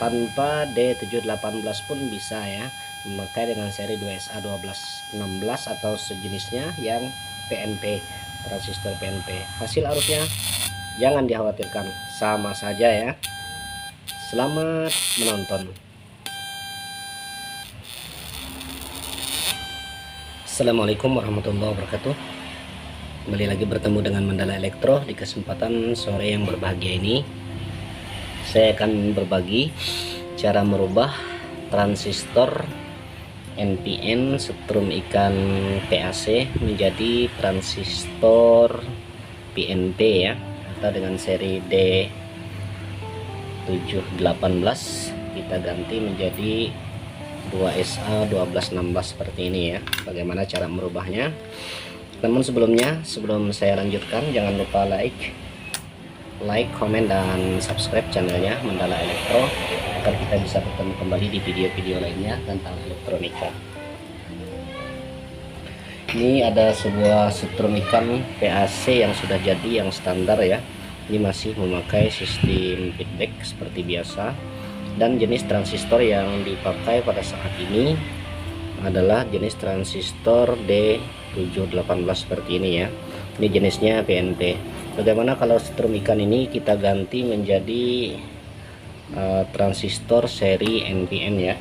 tanpa D718 pun bisa ya, memakai dengan seri 2SA1216 atau sejenisnya yang PNP, transistor PNP. Hasil arusnya jangan dikhawatirkan, sama saja ya. Selamat menonton. Assalamualaikum warahmatullahi wabarakatuh. Kembali lagi bertemu dengan Mandala Elektro. Di kesempatan sore yang berbahagia ini, saya akan berbagi cara merubah transistor NPN setrum ikan PAC menjadi transistor PNP ya, atau dengan seri D718 kita ganti menjadi 2SA1216 seperti ini ya. Bagaimana cara merubahnya? Namun sebelum saya lanjutkan, jangan lupa like, komen, dan subscribe channelnya Mandala Elektro agar kita bisa bertemu kembali di video-video lainnya tentang elektronika. Ini ada sebuah setrum ikan PAC yang sudah jadi, yang standar ya. Ini masih memakai sistem feedback seperti biasa, dan jenis transistor yang dipakai pada saat ini adalah jenis transistor D718 seperti ini ya. Ini jenisnya PNP. Bagaimana kalau setrum ikan ini kita ganti menjadi transistor seri NPN ya,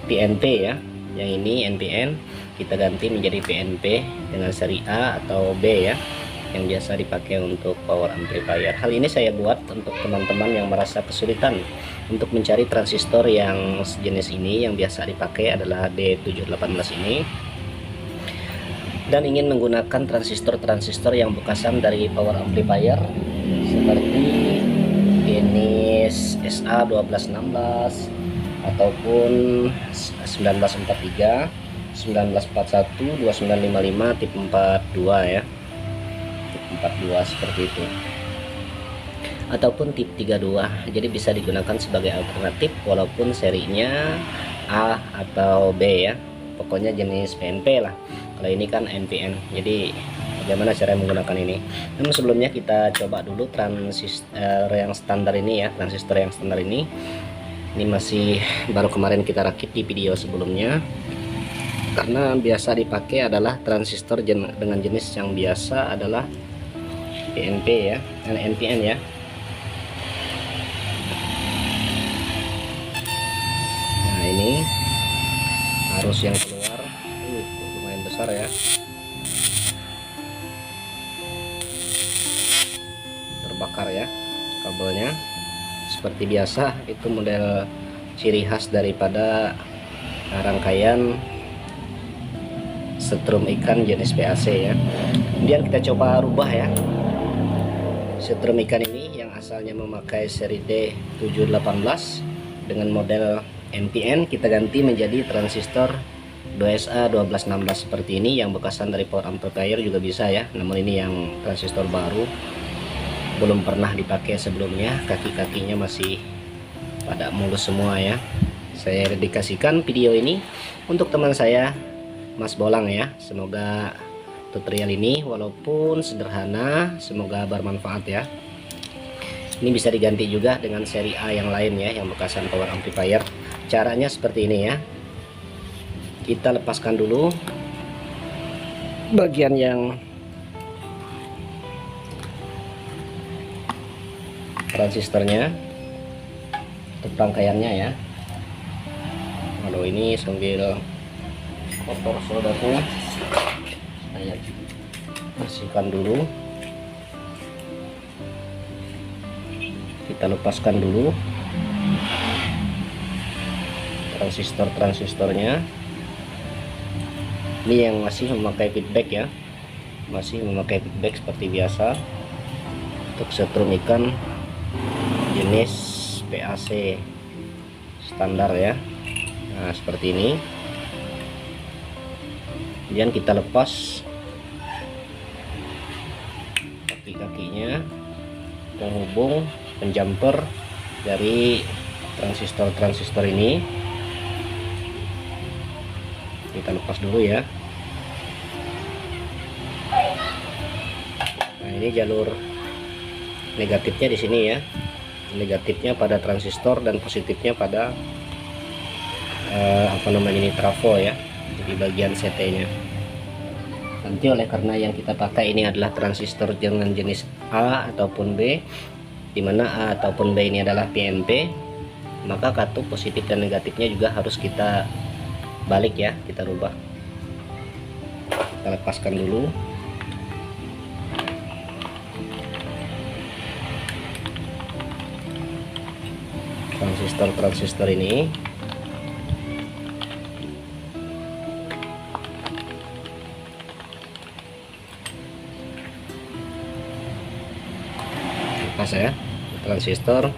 PNP ya. Yang ini NPN, kita ganti menjadi PNP dengan seri A atau B ya, yang biasa dipakai untuk power amplifier. Hal ini saya buat untuk teman-teman yang merasa kesulitan untuk mencari transistor yang sejenis ini, yang biasa dipakai adalah D718 ini, dan ingin menggunakan transistor yang bekasan dari power amplifier seperti jenis SA1216 ataupun 1943, 1941, 2955, tipe 42 ya, 42 seperti itu, ataupun tip 32. Jadi bisa digunakan sebagai alternatif walaupun serinya A atau B ya, pokoknya jenis PNP lah. Kalau ini kan NPN. Jadi bagaimana cara menggunakan ini? Namun sebelumnya kita coba dulu transistor yang standar ini ya. Transistor yang standar ini masih baru kemarin kita rakit di video sebelumnya, karena biasa dipakai adalah transistor dengan jenis yang biasa adalah PNP ya, NPN ya. Nah ini arus yang keluar lumayan besar ya, terbakar ya kabelnya. Seperti biasa, itu model ciri khas daripada rangkaian setrum ikan jenis PAC ya. Kemudian kita coba rubah ya, setrum ikan ini yang asalnya memakai seri D718 dengan model NPN, kita ganti menjadi transistor 2SA1216 seperti ini, yang bekasan dari power amplifier juga bisa ya. Namun ini yang transistor baru, belum pernah dipakai sebelumnya, kaki-kakinya masih pada mulus semua ya. Saya dedikasikan video ini untuk teman saya Mas Bolang ya. Semoga tutorial ini walaupun sederhana, semoga bermanfaat ya. Ini bisa diganti juga dengan seri A yang lain ya, yang bekasan power amplifier. Caranya seperti ini ya. Kita lepaskan dulu bagian yang transistornya untuk rangkaiannya ya. Waduh, ini sambil kotor soldernya, saya bersihkan dulu. Kita lepaskan dulu transistornya. Ini yang masih memakai feedback ya, masih memakai feedback seperti biasa untuk setrum ikan jenis PAC standar ya. Nah seperti ini. Kemudian kita lepas kaki-kakinya, penghubung, penjumper dari transistor ini. Kita lepas dulu ya. Nah ini jalur negatifnya di sini ya. negatifnya pada transistor dan positifnya pada ini trafo ya, di bagian CT nya. Nanti oleh karena yang kita pakai ini adalah transistor dengan jenis A ataupun B, dimana A ataupun B ini adalah PNP, maka katup positif dan negatifnya juga harus kita balik ya, kita rubah. Kita lepaskan dulu. Transistor ini lepas ya. Transistor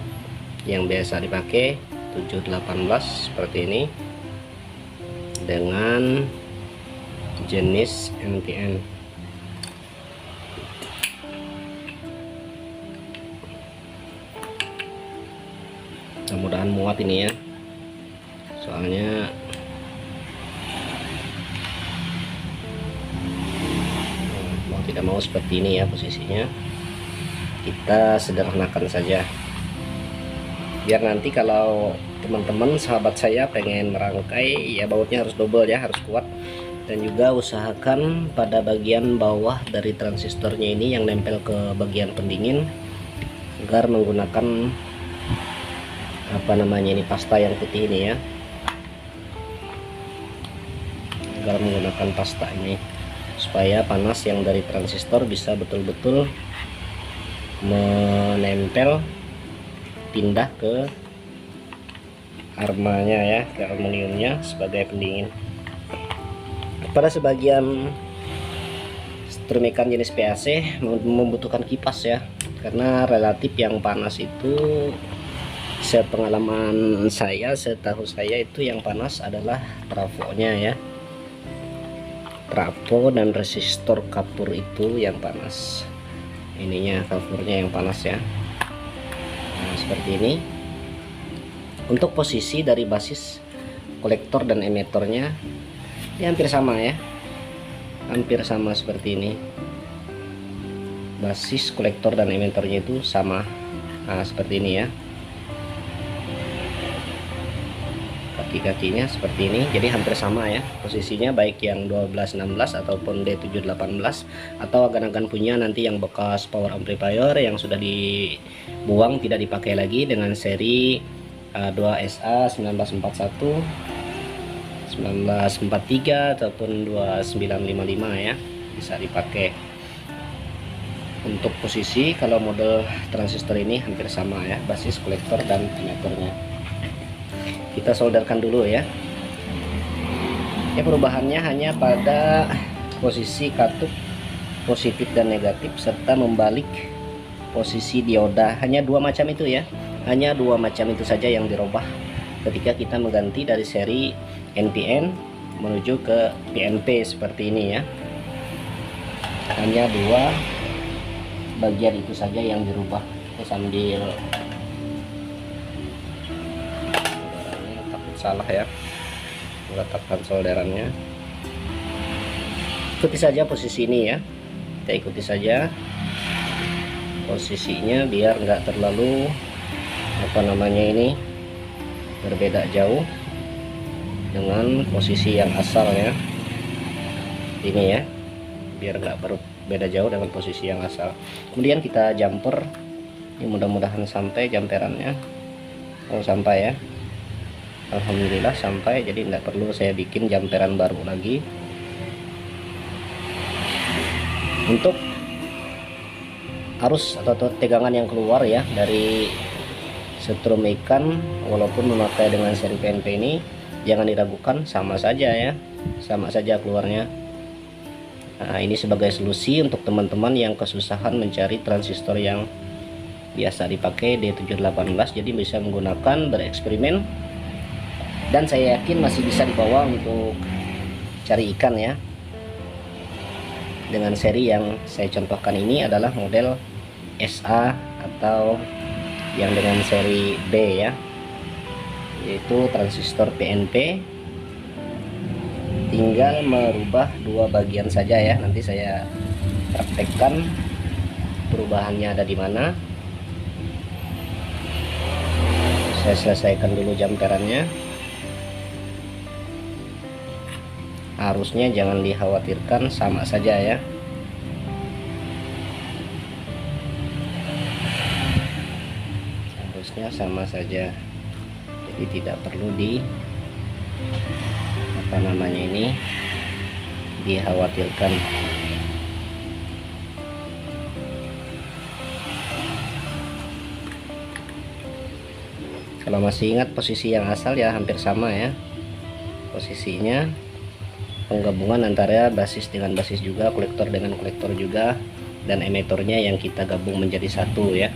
yang biasa dipakai 718 seperti ini dengan jenis NPN. Mudah-mudahan muat ini ya, soalnya mau tidak mau seperti ini ya posisinya. Kita sederhanakan saja biar nanti kalau teman-teman sahabat saya pengen merangkai ya, bautnya harus double ya, harus kuat. Dan juga usahakan pada bagian bawah dari transistornya ini yang nempel ke bagian pendingin agar menggunakan ini pasta yang putih ini ya, agar menggunakan pasta ini supaya panas yang dari transistor bisa betul-betul menempel pindah ke armanya ya, ke aluminiumnya sebagai pendingin. Pada sebagian strumikan jenis PAC membutuhkan kipas ya, karena relatif yang panas itu sepengalaman saya, setahu saya itu yang panas adalah trafonya ya, trafo dan resistor kapur itu yang panas, ininya kapurnya yang panas ya. Nah, seperti ini. Untuk posisi dari basis kolektor dan emitornya ya hampir sama ya, hampir sama seperti ini. Basis kolektor dan emitornya itu sama. Nah, seperti ini ya, kaki-kakinya seperti ini, jadi hampir sama ya posisinya, baik yang 1216 ataupun D718 atau agan-agan punya nanti yang bekas power amplifier yang sudah dibuang tidak dipakai lagi dengan seri 2SA 1941, 1943 ataupun 2955 ya, bisa dipakai. Untuk posisi kalau model transistor ini hampir sama ya, basis kolektor dan emitornya. Kita solderkan dulu ya. Ya, perubahannya hanya pada posisi katup positif dan negatif serta membalik posisi dioda. Hanya dua macam itu ya, hanya dua macam itu saja yang dirubah ketika kita mengganti dari seri NPN menuju ke PNP seperti ini ya. Hanya dua bagian itu saja yang dirubah. Kita sambil salah ya, meletakkan solderannya. Ikuti saja posisi ini ya, kita ikuti saja posisinya biar nggak terlalu ini berbeda jauh dengan posisi yang asal ya, ini ya, biar nggak berbeda jauh dengan posisi yang asal. Kemudian kita jumper ini, mudah-mudahan sampai jumperannya. Oh, sampai ya, alhamdulillah sampai, jadi tidak perlu saya bikin jumperan baru lagi. Untuk arus atau tegangan yang keluar ya dari setrum ikan, walaupun memakai dengan seri PNP ini, jangan diragukan, sama saja ya, sama saja keluarnya. Nah, ini sebagai solusi untuk teman-teman yang kesusahan mencari transistor yang biasa dipakai D718, jadi bisa menggunakan, bereksperimen, dan saya yakin masih bisa dibawa untuk cari ikan ya. Dengan seri yang saya contohkan ini adalah model SA atau yang dengan seri B ya, yaitu transistor PNP. Tinggal merubah dua bagian saja ya, nanti saya praktekkan perubahannya ada di mana. Saya selesaikan dulu jamperannya. Arusnya jangan dikhawatirkan, sama saja ya. Arusnya sama saja, jadi tidak perlu dikhawatirkan. Kalau masih ingat posisi yang asal ya hampir sama ya posisinya, penggabungan antara basis dengan basis juga, kolektor dengan kolektor juga, dan emitornya yang kita gabung menjadi satu ya.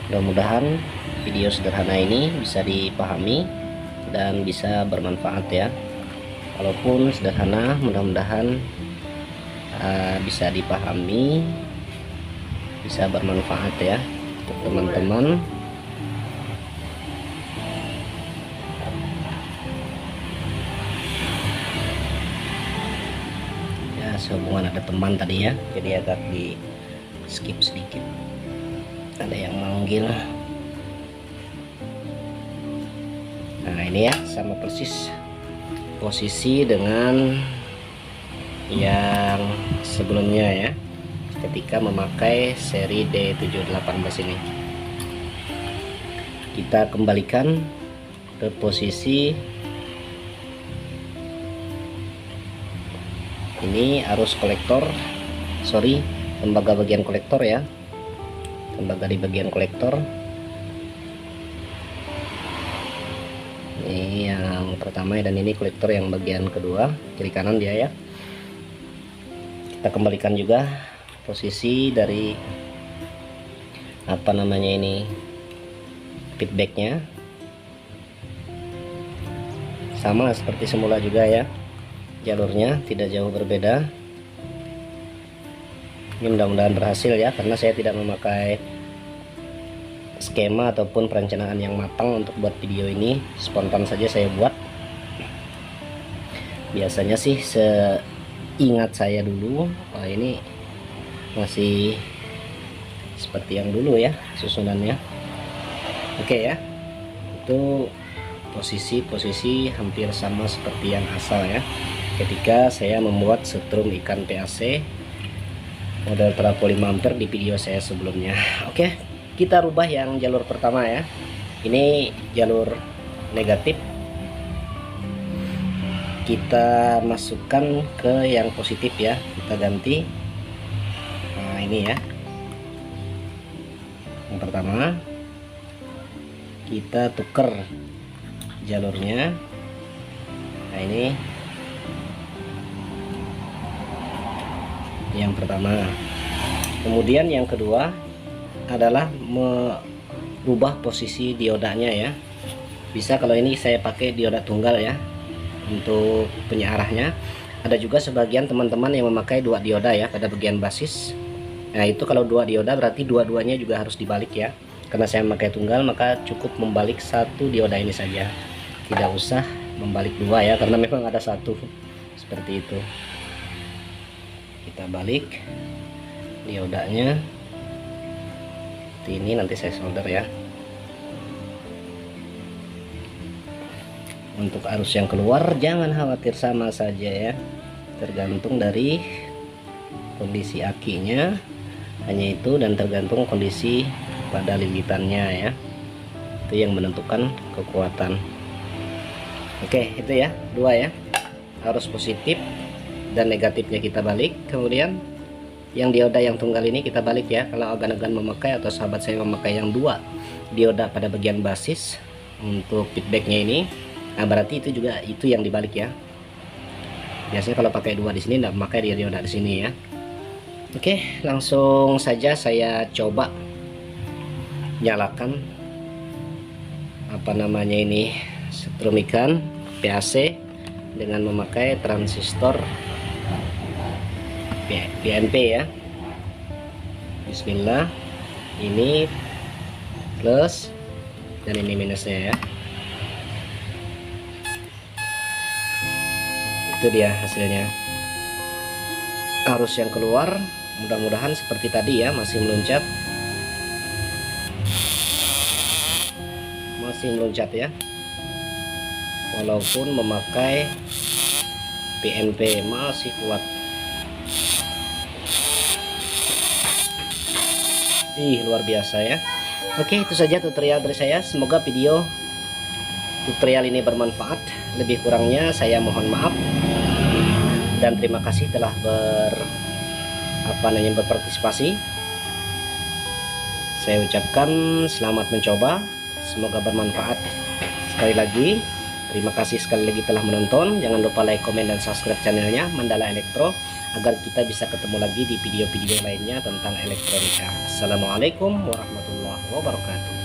Mudah-mudahan video sederhana ini bisa dipahami dan bisa bermanfaat ya. Walaupun sederhana, mudah-mudahan bisa dipahami, bisa bermanfaat ya untuk teman-teman. Ya, sehubungan ada teman tadi ya, jadi agak di skip sedikit. Ada yang manggil. Nah ini ya, sama persis posisi dengan yang sebelumnya ya, ketika memakai seri D718 ini. Kita kembalikan ke posisi ini, arus kolektor, tembaga bagian kolektor ya, tembaga di bagian kolektor. Ini yang pertama dan ini kolektor yang bagian kedua, kiri kanan dia ya. Kita kembalikan juga posisi dari feedbacknya, sama seperti semula juga ya, jalurnya tidak jauh berbeda. Ini mudah-mudahan berhasil ya, karena saya tidak memakai skema ataupun perencanaan yang matang untuk buat video ini, spontan saja saya buat. Biasanya sih seingat saya dulu, ini masih seperti yang dulu ya susunannya. Oke ya, itu posisi hampir sama seperti yang asal ya, ketika saya membuat setrum ikan PAC model trafo 5 ampere di video saya sebelumnya. Oke, kita rubah yang jalur pertama ya. Ini jalur negatif, kita masukkan ke yang positif ya, kita ganti. Nah ini ya, yang pertama kita tuker jalurnya. Nah ini yang pertama. Kemudian yang kedua adalah merubah posisi diodanya ya. Bisa kalau ini saya pakai dioda tunggal ya untuk penyearahnya. Ada juga sebagian teman-teman yang memakai dua dioda ya pada bagian basis. Nah itu kalau dua dioda berarti dua-duanya juga harus dibalik ya. Karena saya memakai tunggal, maka cukup membalik satu dioda ini saja, tidak usah membalik dua ya, karena memang ada satu. Seperti itu. Kita balik diodanya. Ini nanti saya solder ya. Untuk arus yang keluar jangan khawatir, sama saja ya, tergantung dari kondisi akinya, hanya itu, dan tergantung kondisi pada lilitannya ya, itu yang menentukan kekuatan. Oke, itu ya, dua ya, arus positif dan negatifnya kita balik. Kemudian yang dioda yang tunggal ini kita balik ya, kalau agan-agan memakai atau sahabat saya memakai yang dua dioda pada bagian basis untuk feedbacknya ini, nah berarti itu juga itu yang dibalik ya. Biasanya kalau pakai dua di sini, tidak memakai dioda di sini ya. Oke, langsung saja saya coba nyalakan setrum ikan PAC dengan memakai transistor PNP ya. Bismillah. Ini plus dan ini minusnya ya. Itu dia hasilnya. arus yang keluar. Mudah-mudahan seperti tadi ya, masih meloncat ya, walaupun memakai PNP masih kuat. Luar biasa ya. Oke, itu saja tutorial dari saya. Semoga video tutorial ini bermanfaat. Lebih kurangnya saya mohon maaf, dan terima kasih telah berpartisipasi. Saya ucapkan selamat mencoba, semoga bermanfaat. Sekali lagi terima kasih sekali lagi telah menonton. Jangan lupa like, komen, dan subscribe channelnya Mandala Elektro, agar kita bisa ketemu lagi di video-video lainnya tentang elektronika. Assalamualaikum warahmatullahi wabarakatuh.